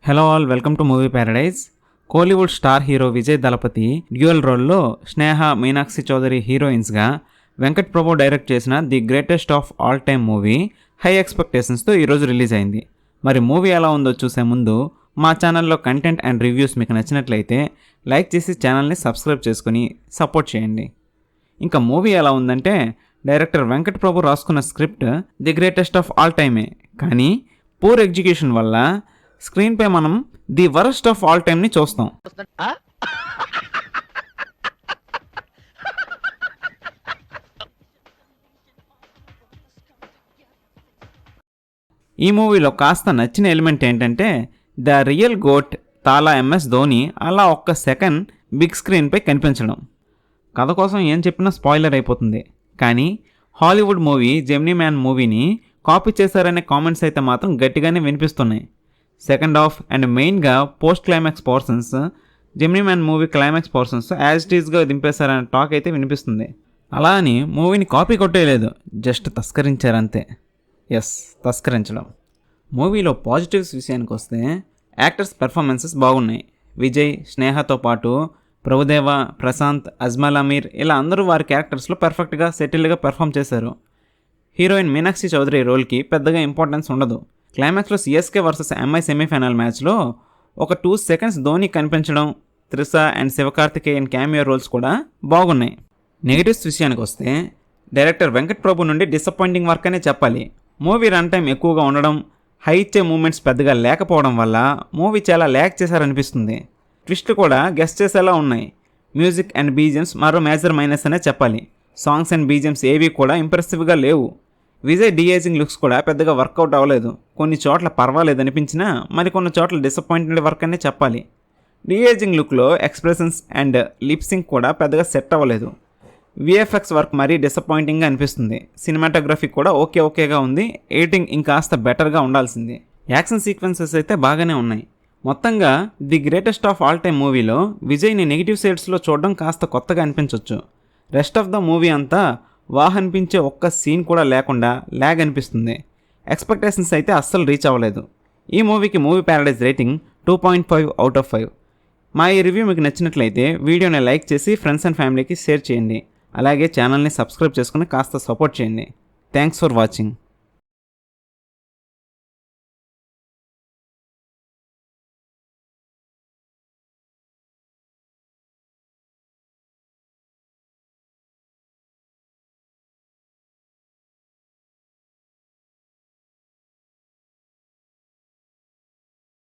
Hello all, welcome to movie paradise. Kollywood star hero Vijay Thalapathy dual రోల్లో స్నేహ, మీనాక్షి చౌదరి హీరోయిన్స్గా Venkat Prabhu direct చేసిన the greatest of all time movie high ఎక్స్పెక్టేషన్స్తో ఈరోజు release అయింది. మరి మూవీ ఎలా ఉందో చూసే ముందు మా ఛానల్లో కంటెంట్ అండ్ రివ్యూస్ మీకు నచ్చినట్లయితే లైక్ చేసి ఛానల్ని సబ్స్క్రైబ్ చేసుకుని సపోర్ట్ చేయండి. ఇంకా మూవీ ఎలా ఉందంటే, డైరెక్టర్ వెంకట్ ప్రభు రాసుకున్న script the greatest of all టైమే, కానీ పూర్ ఎగ్జిక్యూషన్ వల్ల స్క్రీన్ పై మనం the worst of all time ని చూస్తాం. ఈ మూవీలో కాస్త నచ్చిన ఎలిమెంట్ ఏంటంటే, ద రియల్ గోట్ తాలా MS ధోని అలా ఒక్క సెకండ్ బిగ్ స్క్రీన్ పై కనిపించడం. కథ కోసం ఏం చెప్పినా స్పాయిలర్ అయిపోతుంది, కానీ హాలీవుడ్ మూవీ జెమినీ మ్యాన్ మూవీని కాపీ చేశారనే కామెంట్స్ అయితే మాత్రం గట్టిగానే వినిపిస్తున్నాయి. సెకండ్ హాఫ్ అండ్ మెయిన్గా post climax portions, Gemini Man movie climax portions as it ఈస్గా దింపేశారనే టాక్ అయితే వినిపిస్తుంది. అలా అని మూవీని కాపీ కొట్టేయలేదు, జస్ట్ తస్కరించారంతే. ఎస్, తస్కరించడం. మూవీలో పాజిటివ్స్ విషయానికి వస్తే, యాక్టర్స్ పెర్ఫార్మెన్సెస్ బాగున్నాయి. విజయ్, స్నేహతో పాటు ప్రభుదేవ, ప్రశాంత్, అజ్మల్ అమీర్ ఇలా అందరూ వారి క్యారెక్టర్స్లో పర్ఫెక్ట్గా సెటిల్డ్గా పెర్ఫామ్ చేశారు. హీరోయిన్ మీనాక్షి చౌదరి రోల్కి పెద్దగా ఇంపార్టెన్స్ ఉండదు. క్లైమాక్స్లో CSK వర్సెస్ MI సెమీఫైనల్ మ్యాచ్లో ఒక 2 seconds ధోని కనిపించడం, Trisha and Sivakarthikeyan cameo roles కూడా బాగున్నాయి. నెగిటివ్స్ విషయానికి వస్తే, డైరెక్టర్ వెంకట్ ప్రభు నుండి డిసప్పాయింటింగ్ వర్క్ అనే చెప్పాలి. మూవీ రన్ టైం ఎక్కువగా ఉండడం, హై ఇచ్చే మూమెంట్స్ పెద్దగా లేకపోవడం వల్ల మూవీ చాలా ల్యాక్ చేశారనిపిస్తుంది. ట్విస్ట్లు కూడా గెస్ట్ చేసేలా ఉన్నాయి. మ్యూజిక్ అండ్ BGMs మరో మేజర్ మైనస్ అనే చెప్పాలి. సాంగ్స్ అండ్ BGMs ఏవి కూడా ఇంప్రెసివ్గా లేవు. విజయ్ డీఏజింగ్ లుక్స్ కూడా పెద్దగా వర్కౌట్ అవ్వలేదు. కొన్ని చోట్ల పర్వాలేదు అనిపించినా మరికొన్ని చోట్ల డిసప్పాయింటెడ్ వర్క్ అనే చెప్పాలి. డీఏజింగ్ లుక్లో ఎక్స్ప్రెషన్స్ అండ్ లిప్సింగ్ కూడా పెద్దగా సెట్ అవ్వలేదు. VFX వర్క్ మరీ డిసప్పాయింటింగ్గా అనిపిస్తుంది. సినిమాటోగ్రఫీ కూడా ఓకేగా ఉంది. ఎడిటింగ్ ఇంకాస్త బెటర్గా ఉండాల్సింది. యాక్షన్ సీక్వెన్సెస్ అయితే బాగానే ఉన్నాయి. మొత్తంగా the greatest of all time మూవీలో విజయ్ని నెగిటివ్ షేడ్స్లో చూడడం కాస్త కొత్తగా అనిపించవచ్చు. రెస్ట్ ఆఫ్ ద మూవీ అంతా వాహ్ అనిపించే ఒక్క సీన్ కూడా లేకుండా ల్యాగ్ అనిపిస్తుంది. ఎక్స్పెక్టేషన్స్ అయితే అస్సలు రీచ్ అవ్వలేదు. ఈ మూవీకి movie Paradise rating 2.5 out of 5. మా ఈ రివ్యూ మీకు నచ్చినట్లయితే వీడియోని లైక్ చేసి ఫ్రెండ్స్ అండ్ ఫ్యామిలీకి షేర్ చేయండి. అలాగే ఛానల్ని సబ్స్క్రైబ్ చేసుకుని కాస్త సపోర్ట్ చేయండి. Thanks for watching.